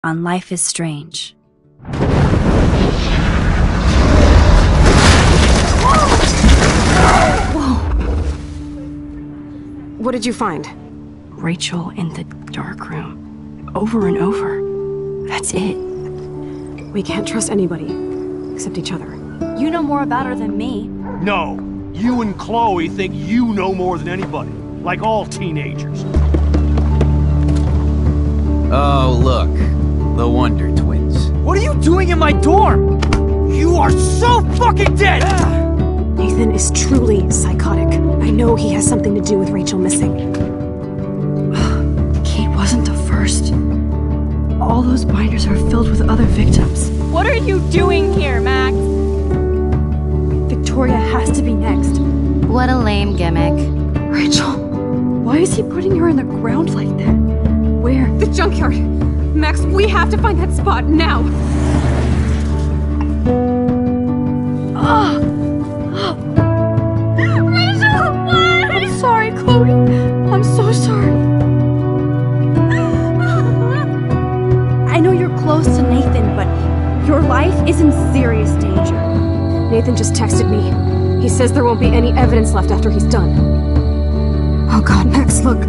on Life is Strange. Whoa! What did you find? Rachel in the dark room. Over and over. That's it. We can't trust anybody, except each other. You know more about her than me. No. You and Chloe think you know more than anybody. Like all teenagers. Oh, look. The Wonder Twins. What are you doing in my dorm? You are so fucking dead! Nathan is truly psychotic. I know he has something to do with Rachel missing. Kate wasn't the first. All those binders are filled with other victims. What are you doing here, Max? Victoria has to be next. What a lame gimmick. Rachel, why is he putting her in the ground like that? Where? The junkyard! Max, we have to find that spot now! Rachel, what? I'm sorry, Chloe. I'm so sorry. I know you're close to Nathan, but your life is in serious danger. Nathan just texted me. He says there won't be any evidence left after he's done. Oh god, Max, look.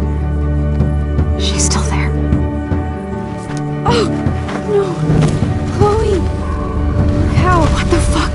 She's still there. Oh, no. Chloe. How? What the fuck?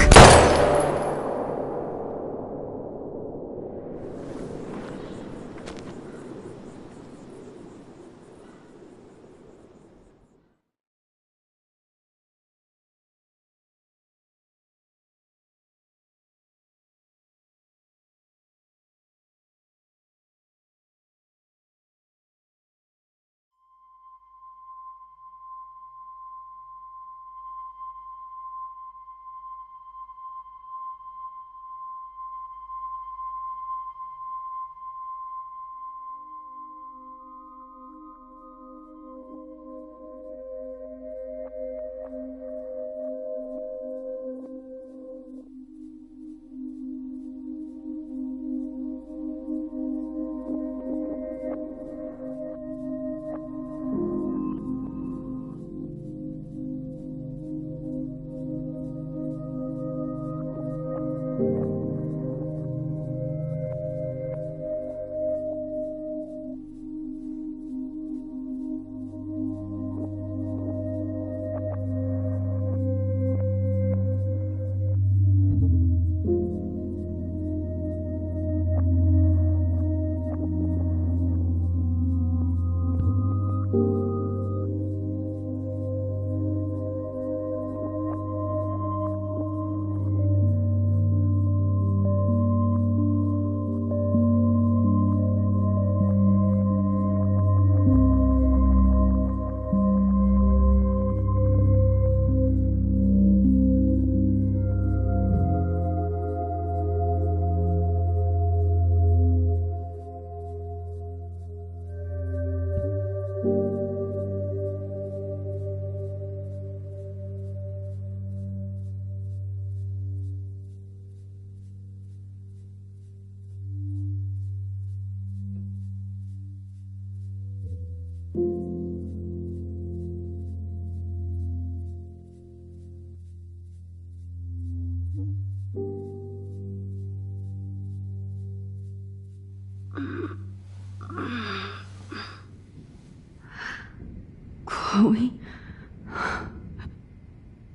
Chloe?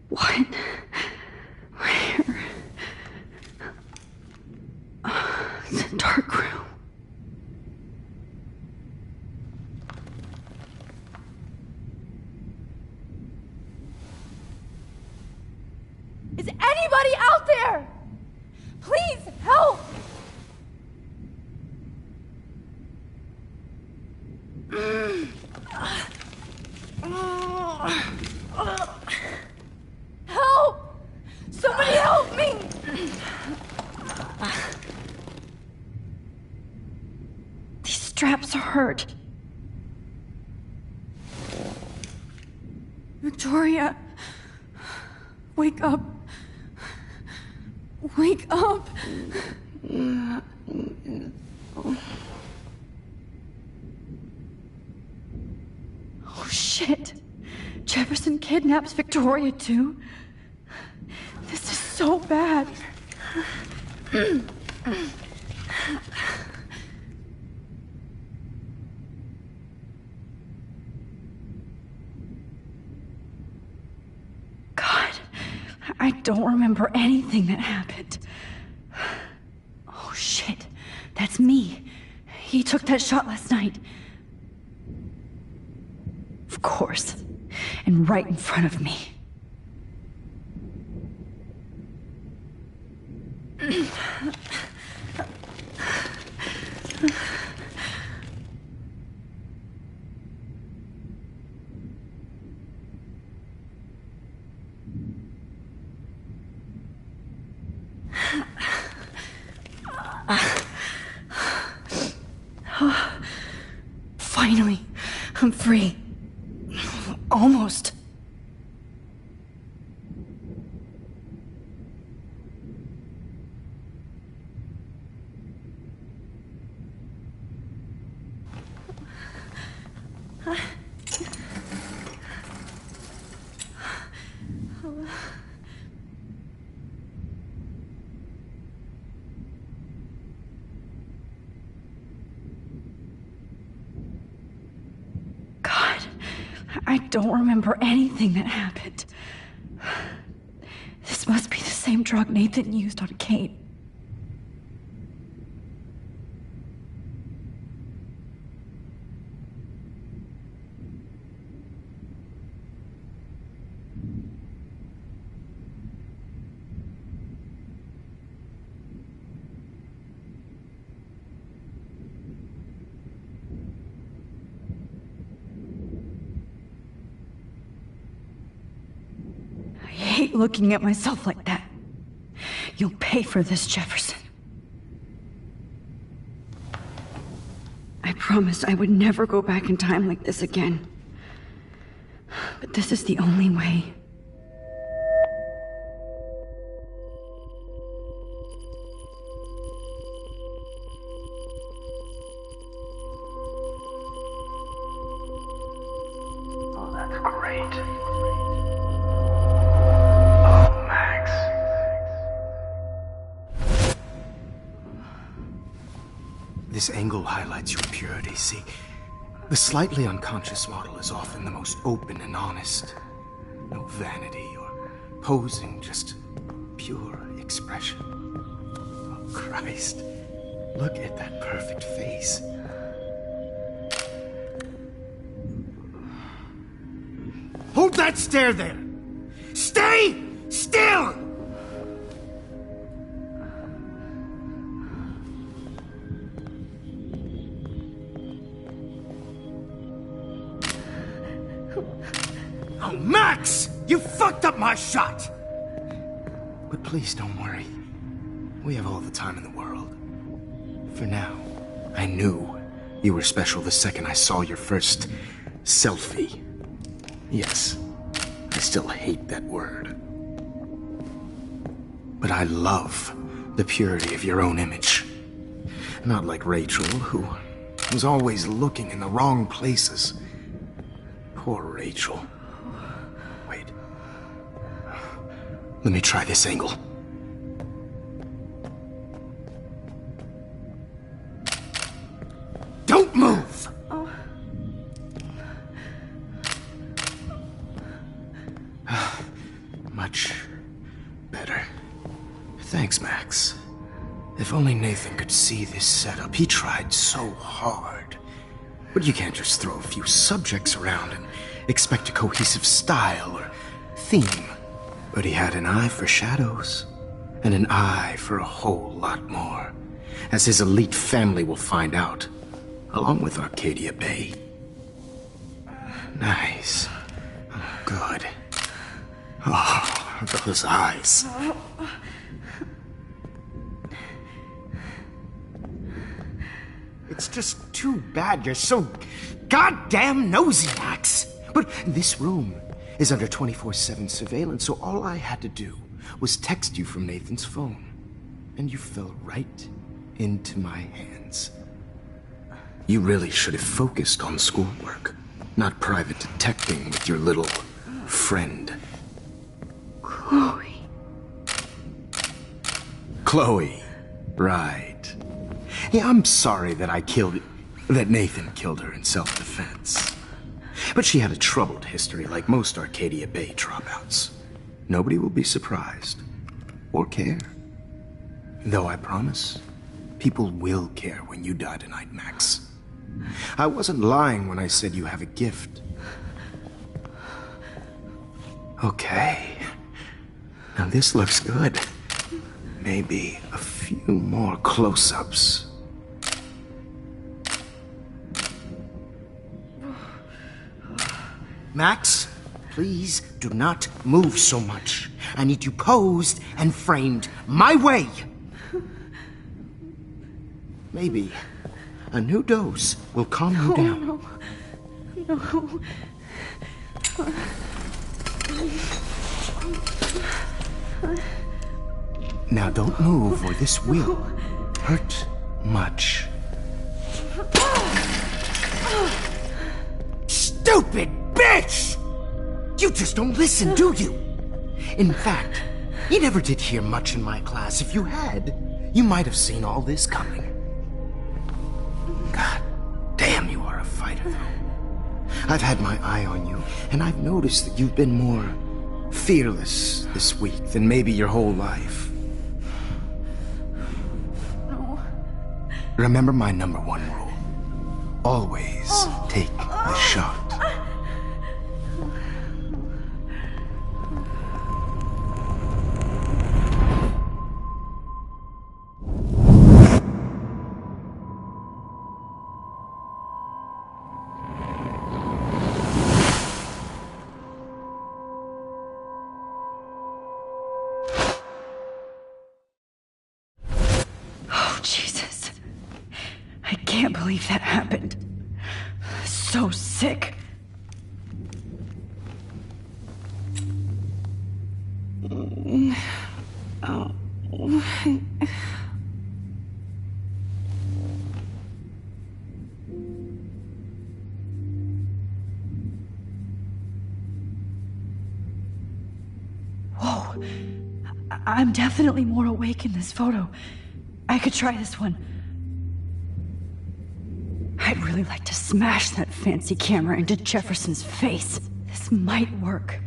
What? Where? It's a dark room. Is anybody out there? Please help! Help! Somebody help me! These straps hurt. Victoria, wake up. Wake up. Oh shit. Jefferson kidnaps Victoria too? This is so bad. God, I don't remember anything that happened. Oh shit, that's me. He took that shot last night. Of course. And right in front of me. Finally, I'm free. Almost. I don't remember anything that happened. This must be the same drug Nathan used on Kate. I hate looking at myself like that. You'll pay for this, Jefferson. I promised I would never go back in time like this again. But this is the only way. Oh, that's great. This angle highlights your purity, see? The slightly unconscious model is often the most open and honest. No vanity or posing, just pure expression. Oh, Christ. Look at that perfect face. Hold that stare there! Stay still! Oh, Max! You fucked up my shot! But please don't worry. We have all the time in the world. For now, I knew you were special the second I saw your first selfie. Yes, I still hate that word. But I love the purity of your own image. Not like Rachel, who was always looking in the wrong places. Poor Rachel. Wait. Let me try this angle. Don't move! Much better. Thanks, Max. If only Nathan could see this setup. He tried so hard. But you can't just throw a few subjects around and expect a cohesive style or theme. But he had an eye for shadows, and an eye for a whole lot more, as his elite family will find out, along with Arcadia Bay. Nice. Oh, good. Oh, those eyes. It's just too bad you're so goddamn nosy, Max. But this room is under 24/7 surveillance, so all I had to do was text you from Nathan's phone. And you fell right into my hands. You really should have focused on schoolwork, not private detecting with your little friend. Chloe. Chloe. Right. Yeah, I'm sorry that that Nathan killed her in self-defense. But she had a troubled history like most Arcadia Bay dropouts. Nobody will be surprised. Or care. Though I promise, people will care when you die tonight, Max. I wasn't lying when I said you have a gift. Okay. Now this looks good. Maybe a few more close-ups. Max, please do not move so much. I need you posed and framed my way. Maybe a new dose will calm you down. No. Now don't move or this will hurt much. Stupid bitch! You just don't listen, do you? In fact, you never did hear much in my class. If you had, you might have seen all this coming. God damn, you are a fighter, though. I've had my eye on you, and I've noticed that you've been more fearless this week than maybe your whole life. No. Remember my #1 rule. Always take the shot. Jesus. I can't believe that happened. So sick. Whoa. I'm definitely more awake in this photo. I could try this one. I'd really like to smash that fancy camera into Jefferson's face. This might work.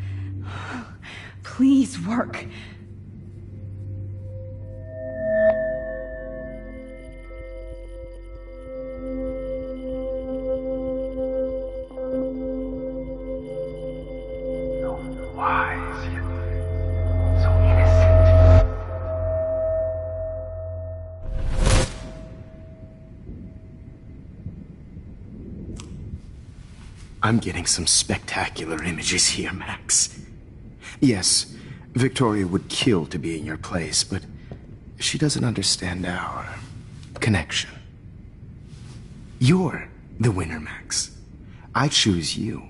Please work. I'm getting some spectacular images here, Max. Yes, Victoria would kill to be in your place, but she doesn't understand our connection. You're the winner, Max. I choose you.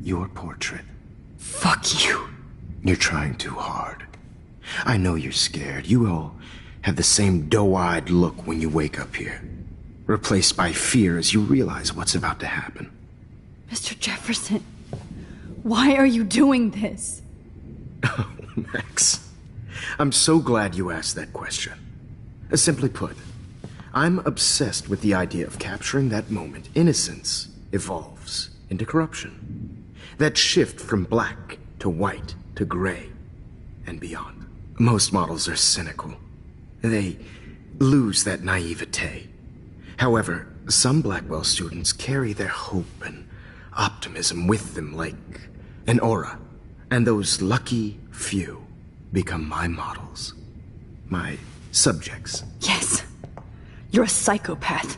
Your portrait. Fuck you. You're trying too hard. I know you're scared. You all have the same doe-eyed look when you wake up here, replaced by fear as you realize what's about to happen. Mr. Jefferson, why are you doing this? Oh, Max. I'm so glad you asked that question. Simply put, I'm obsessed with the idea of capturing that moment innocence evolves into corruption. That shift from black to white to gray and beyond. Most models are cynical. They lose that naivete. However, some Blackwell students carry their hope and optimism with them like an aura. And those lucky few become my models. My subjects. Yes. You're a psychopath.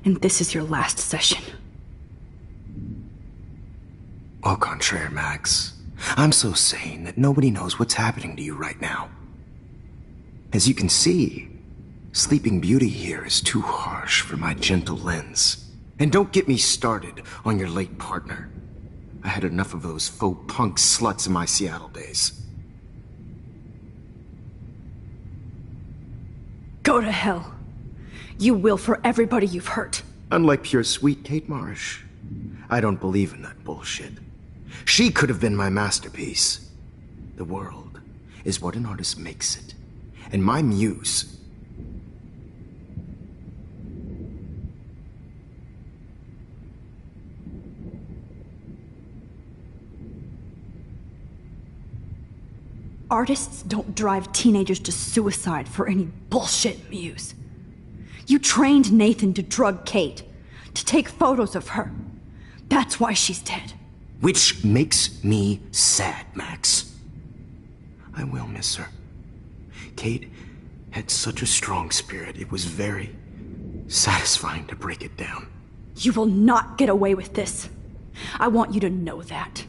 And this is your last session. Au contraire, Max. I'm so sane that nobody knows what's happening to you right now. As you can see, Sleeping Beauty here is too harsh for my gentle lens. And don't get me started on your late partner. I had enough of those faux punk sluts in my Seattle days. Go to hell. You will for everybody you've hurt. Unlike pure sweet Kate Marsh, I don't believe in that bullshit. She could have been my masterpiece. The world is what an artist makes it. And my muse... Artists don't drive teenagers to suicide for any bullshit muse. You trained Nathan to drug Kate, to take photos of her. That's why she's dead. Which makes me sad, Max. I will miss her. Kate had such a strong spirit, it was very satisfying to break it down. You will not get away with this. I want you to know that.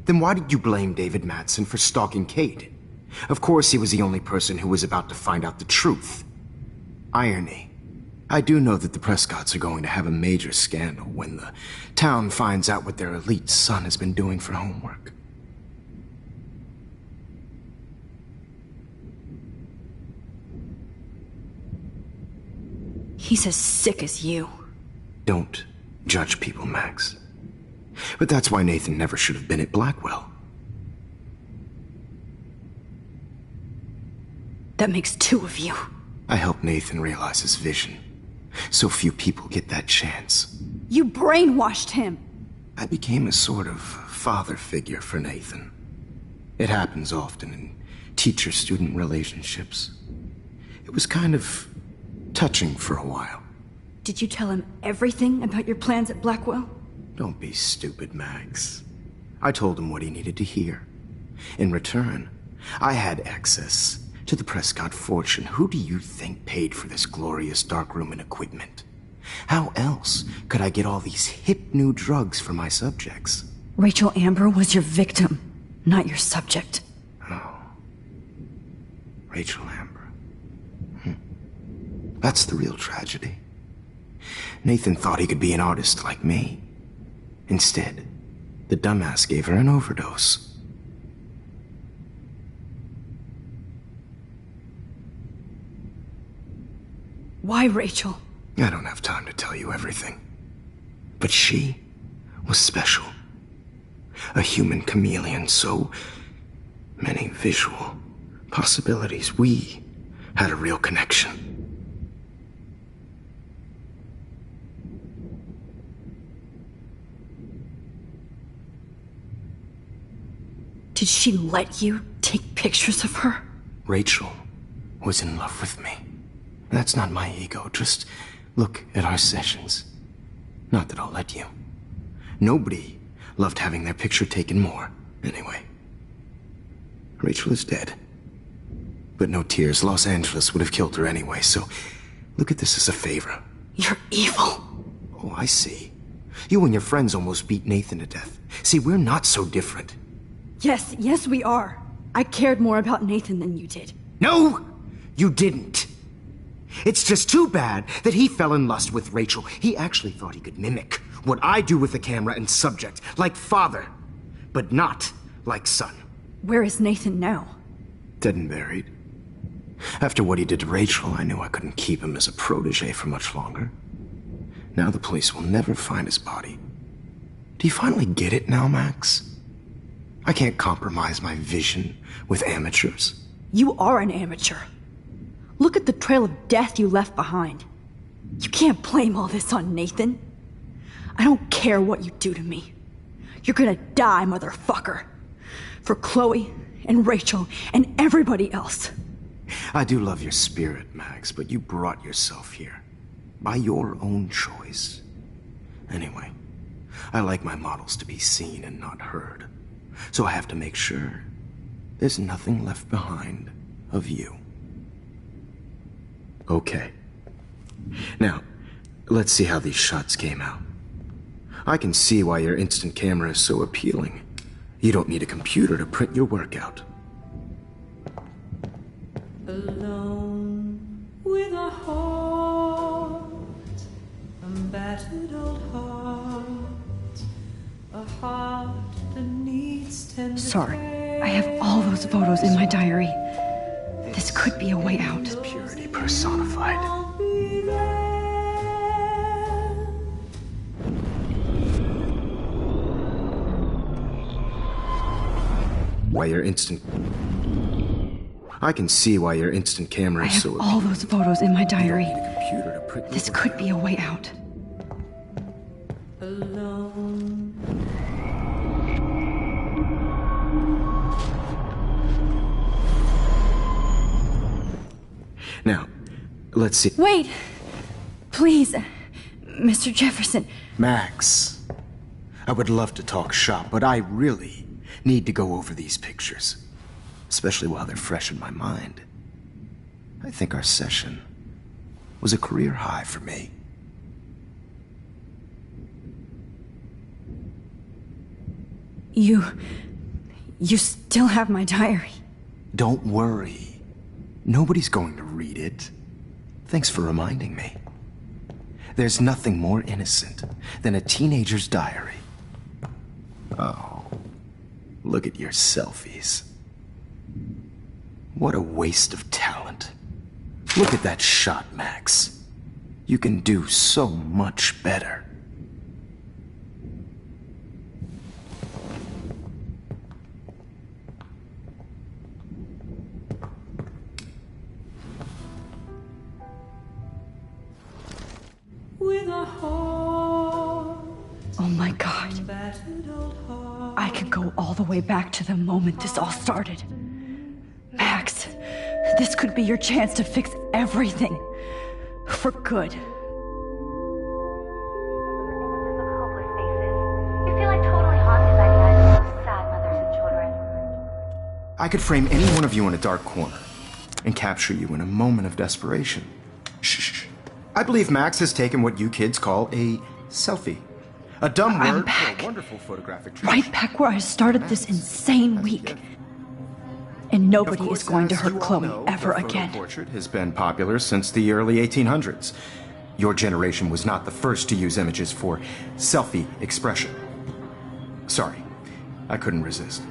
Then why did you blame David Madsen for stalking Kate? Of course he was the only person who was about to find out the truth. Irony. I do know that the Prescotts are going to have a major scandal when the town finds out what their elite son has been doing for homework. He's as sick as you. Don't judge people, Max. But that's why Nathan never should have been at Blackwell. That makes two of you. I helped Nathan realize his vision. So few people get that chance. You brainwashed him. I became a sort of father figure for Nathan. It happens often in teacher-student relationships. It was kind of touching for a while. Did you tell him everything about your plans at Blackwell? Don't be stupid, Max. I told him what he needed to hear. In return, I had access to the Prescott fortune. Who do you think paid for this glorious darkroom and equipment? How else could I get all these hip new drugs for my subjects? Rachel Amber was your victim, not your subject. Oh. Rachel Amber. That's the real tragedy. Nathan thought he could be an artist like me. Instead, the dumbass gave her an overdose. Why Rachel? I don't have time to tell you everything. But she was special. A human chameleon, so many visual possibilities. We had a real connection. Did she let you take pictures of her? Rachel was in love with me. That's not my ego. Just look at our sessions. Not that I'll let you. Nobody loved having their picture taken more. Anyway, Rachel is dead. But no tears. Los Angeles would have killed her anyway, so look at this as a favor. You're evil. Oh, I see. You and your friends almost beat Nathan to death. See, we're not so different. Yes, we are. I cared more about Nathan than you did. No, you didn't. It's just too bad that he fell in lust with Rachel. He actually thought he could mimic what I do with the camera and subject, like father, but not like son. Where is Nathan now? Dead and buried. After what he did to Rachel, I knew I couldn't keep him as a protege for much longer. Now the police will never find his body. Do you finally get it now, Max? I can't compromise my vision with amateurs. You are an amateur. Look at the trail of death you left behind. You can't blame all this on Nathan. I don't care what you do to me. You're gonna die, motherfucker. For Chloe and Rachel and everybody else. I do love your spirit, Max, but you brought yourself here. By your own choice. Anyway, I like my models to be seen and not heard. So I have to make sure there's nothing left behind of you. Okay. Now, let's see how these shots came out. I can see why your instant camera is so appealing. You don't need a computer to print your work out. Alone with a heart, a battered old heart, a heart that needs tender Sorry, I have all those photos in my diary. This could be a way out. Purity personified. I'll be there. why your instant... I can see why your instant camera I is have so... all those photos in my diary. You don't need a computer to print This them. could be a way out. Alone. Now, let's see. Wait! Please, Mr. Jefferson. Max, I would love to talk shop, but I really need to go over these pictures. Especially while they're fresh in my mind. I think our session was a career high for me. You still have my diary. Don't worry. Nobody's going to read it. Thanks for reminding me. There's nothing more innocent than a teenager's diary. Oh, look at your selfies. What a waste of talent. Look at that shot, Max. You can do so much better. With a heart, Oh my god. battered old heart. I could go all the way back to the moment this all started. Max, this could be your chance to fix everything. For good. You feel like totally haunted by the eyes of those sad mothers and children. I could frame any one of you in a dark corner and capture you in a moment of desperation. Shh. I believe Max has taken what you kids call a selfie. A dumb I'm word back. for a wonderful photographic tradition. Right back where I started this insane week. And Of nobody course, is going to as hurt you all Chloe know, ever the photo again. portrait has been popular since the early 1800s. Your generation was not the first to use images for selfie expression. Sorry, I couldn't resist.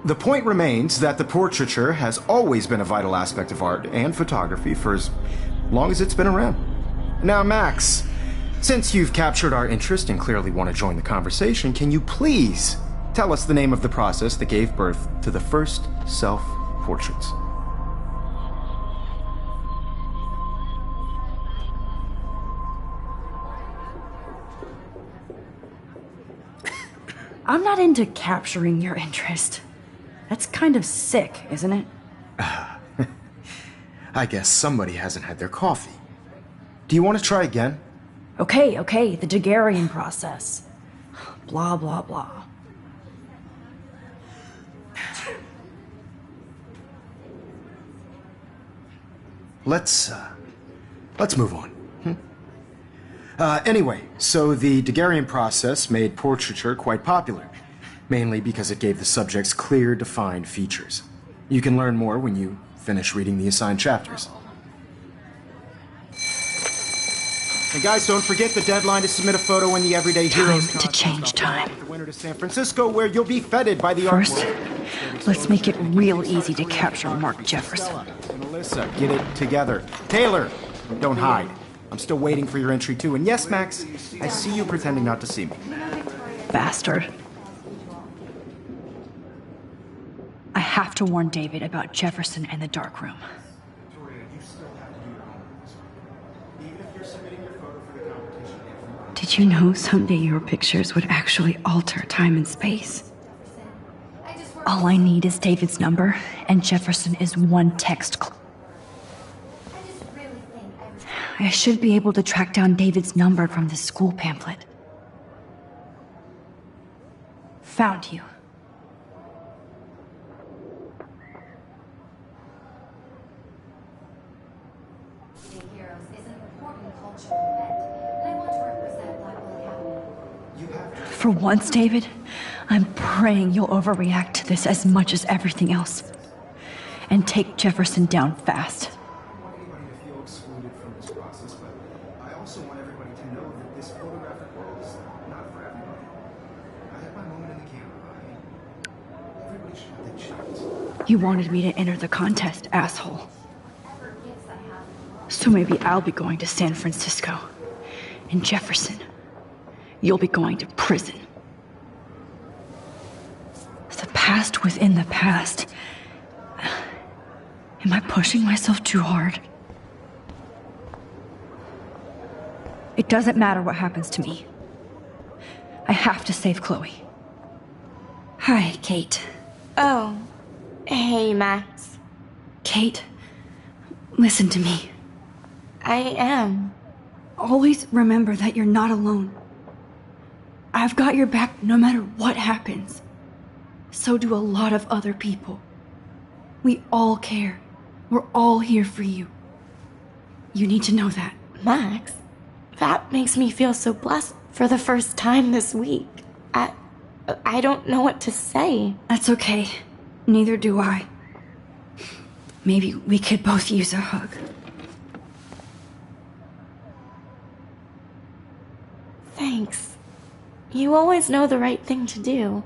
The point remains that the portraiture has always been a vital aspect of art and photography for as long as it's been around. Now, Max, since you've captured our interest and clearly want to join the conversation, can you please tell us the name of the process that gave birth to the first self-portraits? I'm not into capturing your interest. That's kind of sick, isn't it? I guess somebody hasn't had their coffee. Do you want to try again? Okay, the Daguerrean process. Blah, blah, blah. Let's move on. Anyway, so the Daguerrean process made portraiture quite popular, mainly because it gave the subjects clear, defined features. You can learn more when you finish reading the assigned chapters. And guys, don't forget the deadline to submit a photo in the Everyday Heroes Time to change time. The winner to San Francisco, where you'll be feted by the art First, world. let's make it real easy to capture Mark Jefferson. And Alyssa, get it together. Taylor, don't hide. I'm still waiting for your entry too. And yes, Max, I see you pretending not to see me. Bastard. I have to warn David about Jefferson and the dark room. Did you know someday your pictures would actually alter time and space? All I need is David's number, and Jefferson is one text. I should be able to track down David's number from the school pamphlet. Found you. Heroes is an important cultural event, and I want to represent Blackwell Academy. For once, David, I'm praying you'll overreact to this as much as everything else. And take Jefferson down fast. I want anybody to feel excluded from this process, but I also want everybody to know that this photographic world is not for everybody. I had my moment in the camera. Everybody should have that chance. You wanted me to enter the contest, asshole. So maybe I'll be going to San Francisco. And Jefferson, you'll be going to prison. The past past within the past. Am I pushing myself too hard? It doesn't matter what happens to me. I have to save Chloe. Hi, Kate. Oh. Hey, Max. Kate, listen to me. I am. Always remember that you're not alone. I've got your back no matter what happens. So do a lot of other people. We all care. We're all here for you. You need to know that. Max, that makes me feel so blessed for the first time this week. I don't know what to say. That's okay. Neither do I. Maybe we could both use a hug. Thanks. You always know the right thing to do.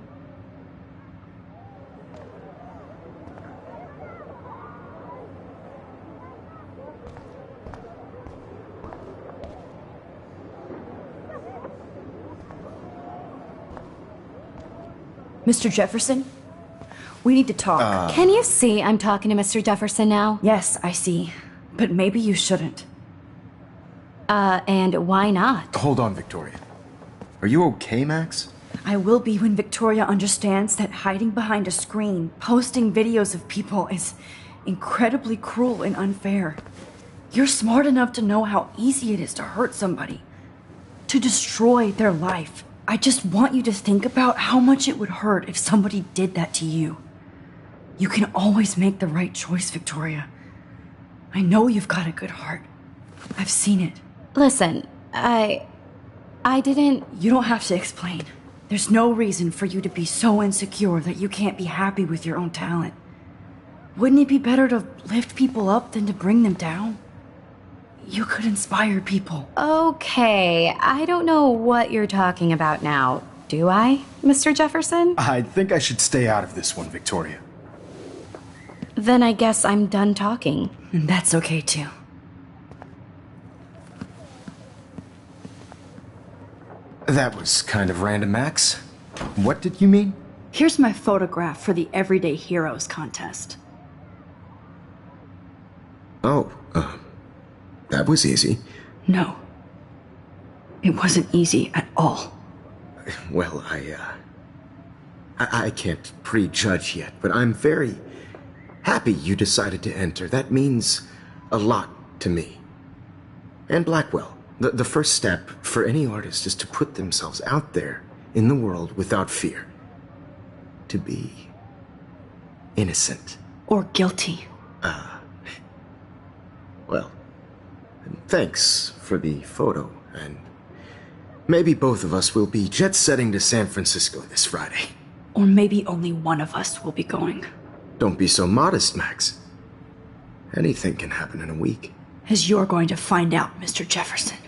Mr. Jefferson? We need to talk. Can you see I'm talking to Mr. Jefferson now? Yes, I see. But maybe you shouldn't. And why not? Hold on, Victoria. Are you okay, Max? I will be when Victoria understands that hiding behind a screen, posting videos of people is incredibly cruel and unfair. You're smart enough to know how easy it is to hurt somebody, to destroy their life. I just want you to think about how much it would hurt if somebody did that to you. You can always make the right choice, Victoria. I know you've got a good heart. I've seen it. Listen, I didn't... You don't have to explain. There's no reason for you to be so insecure that you can't be happy with your own talent. Wouldn't it be better to lift people up than to bring them down? You could inspire people. Okay, I don't know what you're talking about now. Do I, Mr. Jefferson? I think I should stay out of this one, Victoria. Then I guess I'm done talking. And that's okay too. That was kind of random, Max. What did you mean? Here's my photograph for the Everyday Heroes contest. Oh, that was easy. No. It wasn't easy at all. Well, I can't prejudge yet, but I'm very happy you decided to enter. That means a lot to me. And Blackwell. The first step for any artist is to put themselves out there in the world without fear. To be innocent. Or guilty. Well, thanks for the photo, and maybe both of us will be jet-setting to San Francisco this Friday. Or maybe only one of us will be going. Don't be so modest, Max. Anything can happen in a week. As you're going to find out, Mr. Jefferson.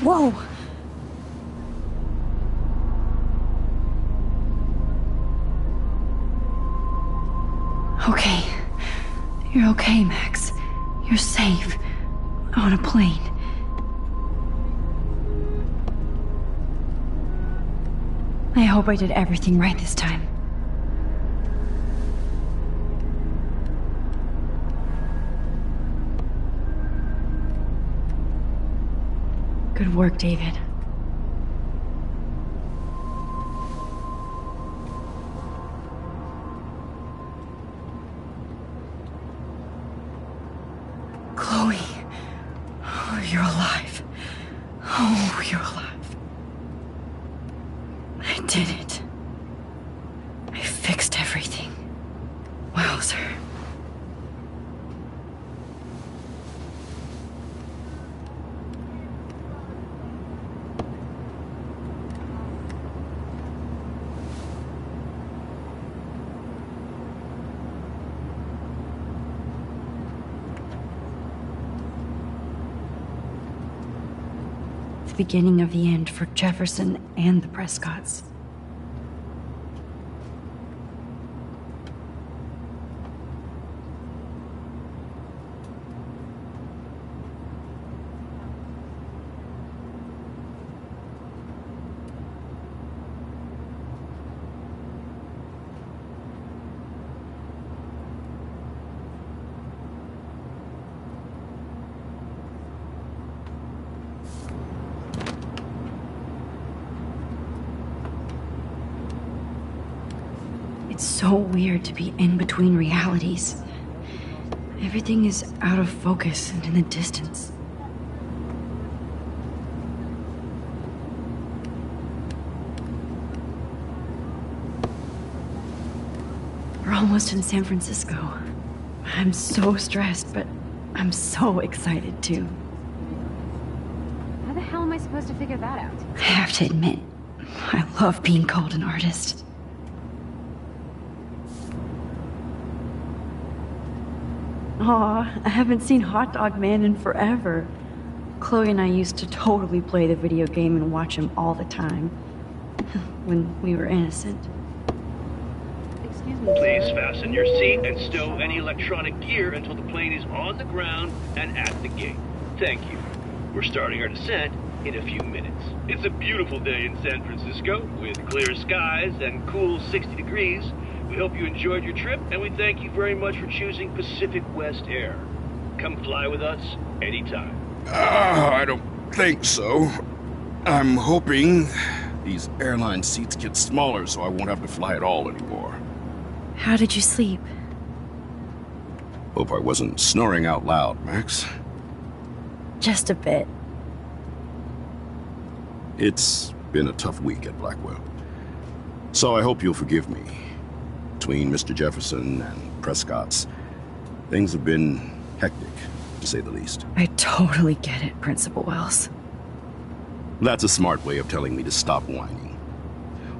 Whoa! Okay. You're okay, Max. You're safe. On a plane. hope I did everything right this time. Good work, David. Chloe. Oh, you're alive. Oh, you're alive. I did it. I fixed everything. Wowzer. The beginning of the end for Jefferson and the Prescotts. It's so weird to be in between realities. Everything is out of focus and in the distance. We're almost in San Francisco. I'm so stressed, but I'm so excited too. How the hell am I supposed to figure that out? I have to admit, I love being called an artist. Aw, I haven't seen Hot Dog Man in forever. Chloe and I used to totally play the video game and watch him all the time. When we were innocent. Excuse me. Please fasten your seat and stow any electronic gear until the plane is on the ground and at the gate. Thank you. We're starting our descent in a few minutes. It's a beautiful day in San Francisco with clear skies and cool 60 degrees. We hope you enjoyed your trip, and we thank you very much for choosing Pacific West Air. Come fly with us anytime. I don't think so. I'm hoping these airline seats get smaller so I won't have to fly at all anymore. How did you sleep? Hope I wasn't snoring out loud, Max. Just a bit. It's been a tough week at Blackwell. So I hope you'll forgive me. Between Mr. Jefferson and Prescott's, things have been hectic, to say the least. I totally get it, Principal Wells. That's a smart way of telling me to stop whining.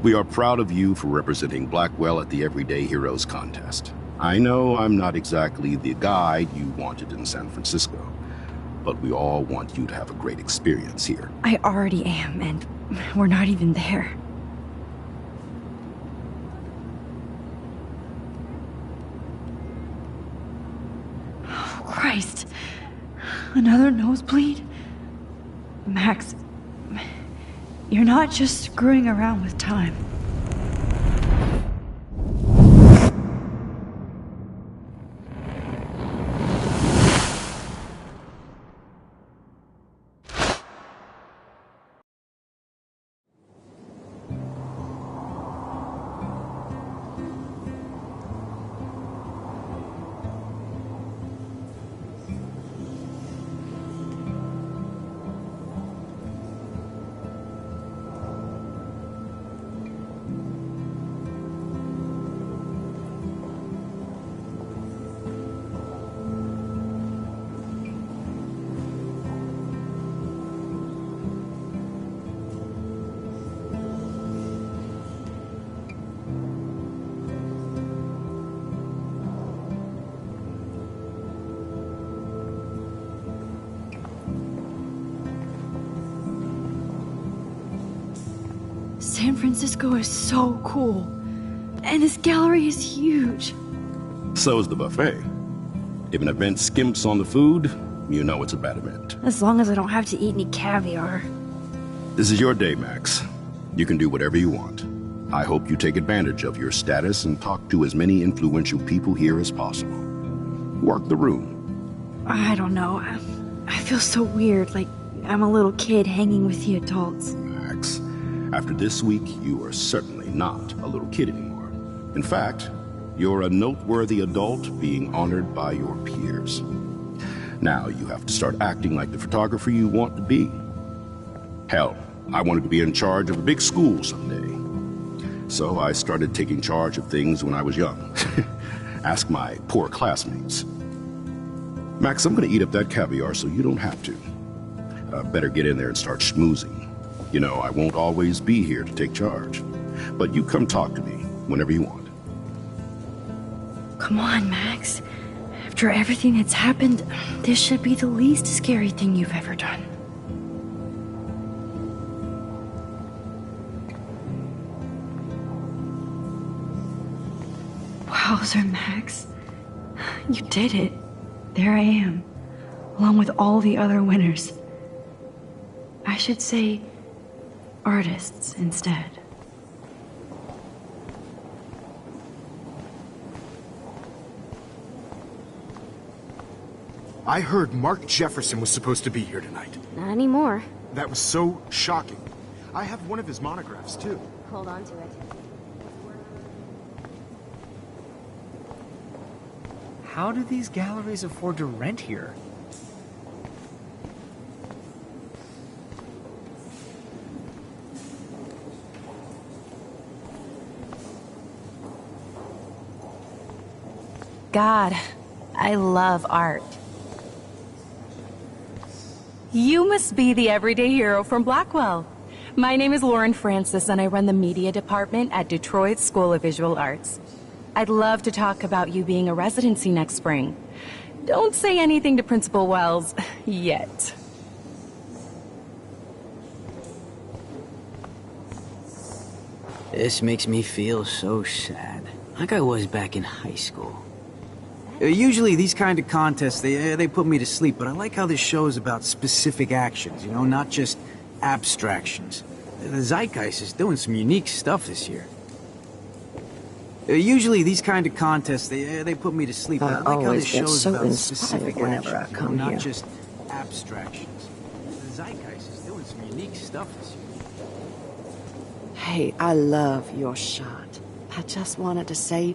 We are proud of you for representing Blackwell at the Everyday Heroes contest. I know I'm not exactly the guide you wanted in San Francisco, but we all want you to have a great experience here. I already am, and we're not even there. Oh, Christ. Another nosebleed? Max, you're not just screwing around with time. San Francisco is so cool. And this gallery is huge. So is the buffet. If an event skimps on the food, you know it's a bad event. As long as I don't have to eat any caviar. This is your day, Max. You can do whatever you want. I hope you take advantage of your status and talk to as many influential people here as possible. Work the room. I don't know. I feel so weird, like I'm a little kid hanging with the adults. Max, after this week, you are certainly not a little kid anymore. In fact, you're a noteworthy adult being honored by your peers. Now you have to start acting like the photographer you want to be. Hell, I wanted to be in charge of a big school someday. So I started taking charge of things when I was young. Ask my poor classmates. Max, I'm gonna eat up that caviar so you don't have to. Better get in there and start schmoozing. You know, I won't always be here to take charge. But you come talk to me whenever you want. Come on, Max. After everything that's happened, this should be the least scary thing you've ever done. Wowzer, Max. You did it. There I am, along with all the other winners. I should say artists instead. I heard Mark Jefferson was supposed to be here tonight. Not anymore. That was so shocking. I have one of his monographs, too. Hold on to it. How do these galleries afford to rent here? God, I love art. You must be the everyday hero from Blackwell. My name is Lauren Francis, and I run the media department at Detroit School of Visual Arts. I'd love to talk about you being a residency next spring. Don't say anything to Principal Wells yet. This makes me feel so sad, like I was back in high school. Usually these kind of contests, they put me to sleep, but I like how this show is about specific actions, you know, not just abstractions. The Zeitgeist is doing some unique stuff this year. Usually these kind of contests, they put me to sleep, but I like how this show is about specific whenever actions, I come not here. just abstractions. The Zeitgeist is doing some unique stuff this year. Hey, I love your shot. I just wanted to say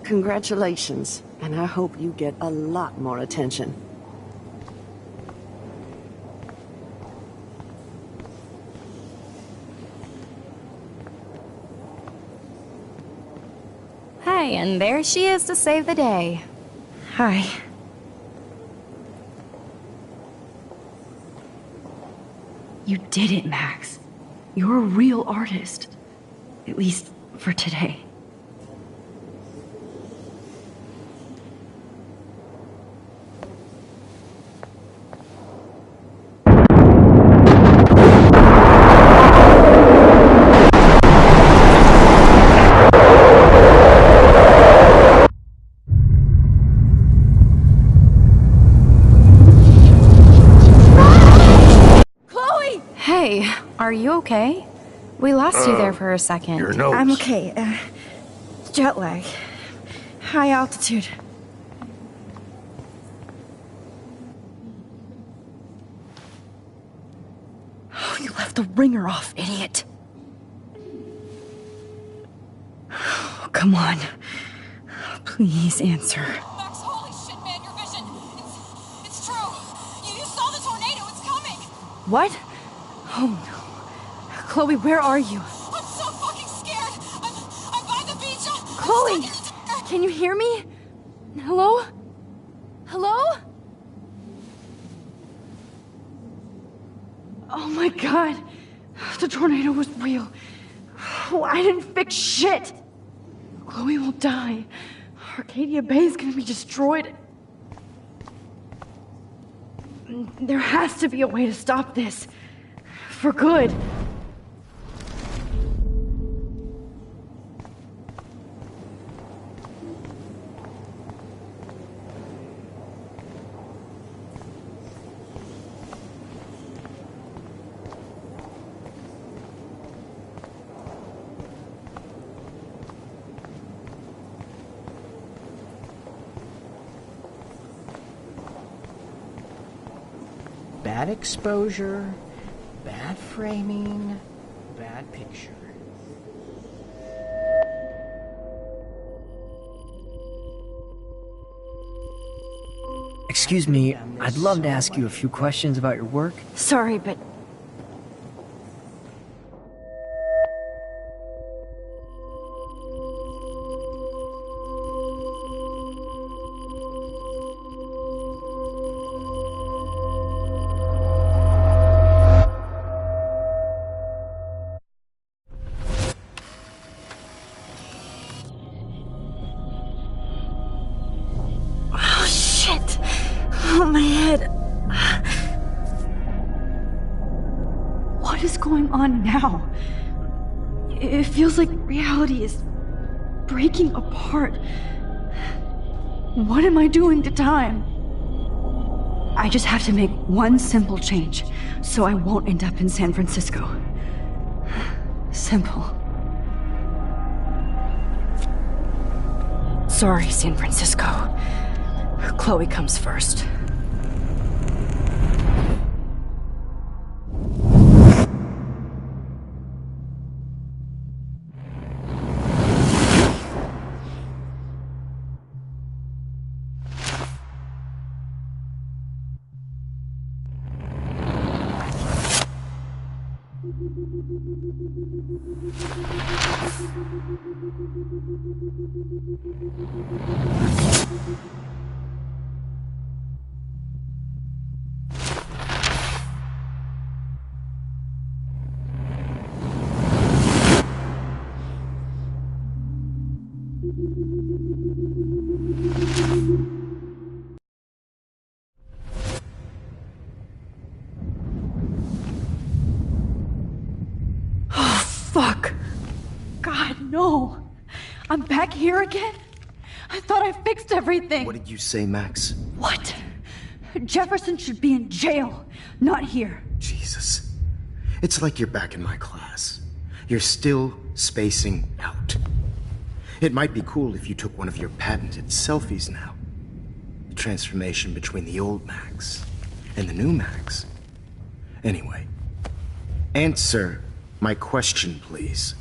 congratulations, and I hope you get a lot more attention. Hey, and there she is to save the day. Hi. You did it, Max. You're a real artist. At least for today. Hey, are you okay? We lost you there for a second. Your nose. I'm okay. Jet lag. High altitude. Oh, you left the ringer off, idiot. Oh, come on. Please answer. Max, holy shit, man, your vision. It's true. You saw the tornado. It's coming. What? Oh no. Chloe, where are you? I'm so fucking scared. I'm by the beach. Chloe! Can you hear me? Hello? Hello? Oh my god. The tornado was real. Oh, I didn't fix shit. Chloe will die. Arcadia Bay is gonna be destroyed. There has to be a way to stop this. For good. Bad exposure, bad framing, bad picture. Excuse me, I'd love to ask you a few questions about your work. Sorry, but my head. What is going on now? It feels like reality is breaking apart. What am I doing to time? I just have to make one simple change, so I won't end up in San Francisco. Simple. Sorry, San Francisco. Chloe comes first. Fuck! God, no! I'm back here again? I thought I fixed everything! What did you say, Max? What? Jefferson should be in jail, not here. Jesus. It's like you're back in my class. You're still spacing out. It might be cool if you took one of your patented selfies now. The transformation between the old Max and the new Max. Anyway, answer my question, please.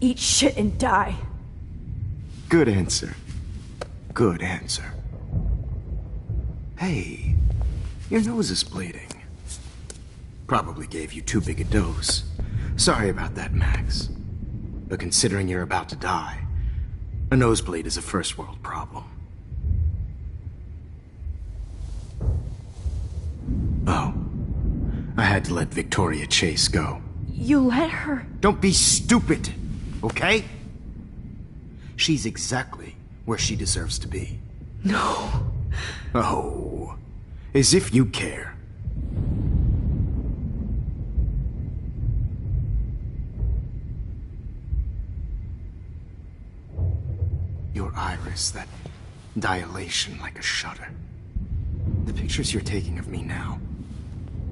Eat shit and die. Good answer. Good answer. Hey, your nose is bleeding. Probably gave you too big a dose. Sorry about that, Max. But considering you're about to die, a nosebleed is a first world problem. Oh, I had to let Victoria Chase go. You let her? Don't be stupid, okay? She's exactly where she deserves to be. No. Oh, as if you care. Your iris, that dilation like a shutter. The pictures you're taking of me now.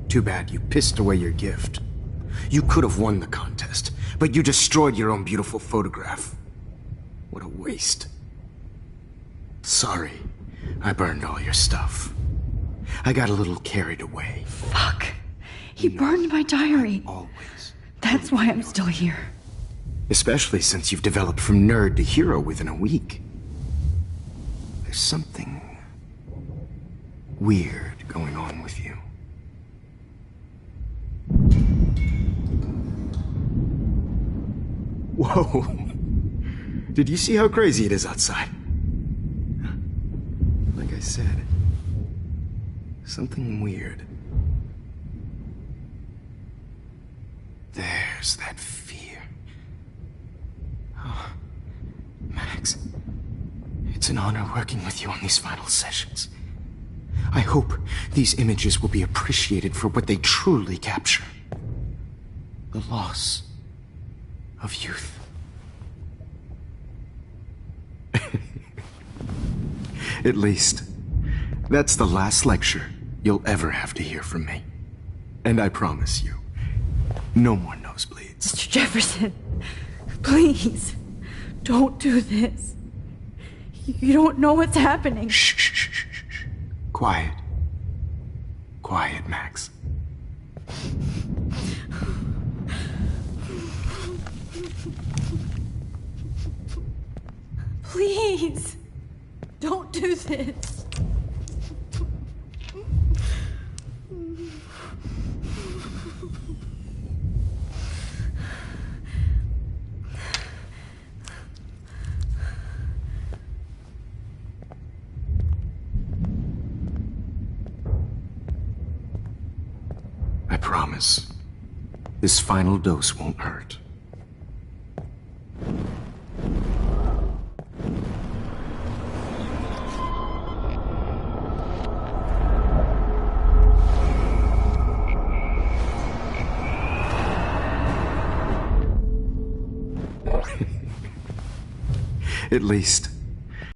Too bad you pissed away your gift. You could have won the contest, but you destroyed your own beautiful photograph. What a waste. Sorry, I burned all your stuff. I got a little carried away. Fuck. He burned my diary. Always. That's why I'm still here. Especially since you've developed from nerd to hero within a week. There's something weird going on with you. Whoa. Did you see how crazy it is outside? Like I said, something weird. There's that fear. Oh, Max, it's an honor working with you on these final sessions. I hope these images will be appreciated for what they truly capture. The loss of youth. At least, that's the last lecture you'll ever have to hear from me. And I promise you, no more nosebleeds. Mr. Jefferson, please, don't do this. You don't know what's happening. Shh. Quiet. Quiet, Max. Please, don't do this. I promise. This final dose won't hurt. At least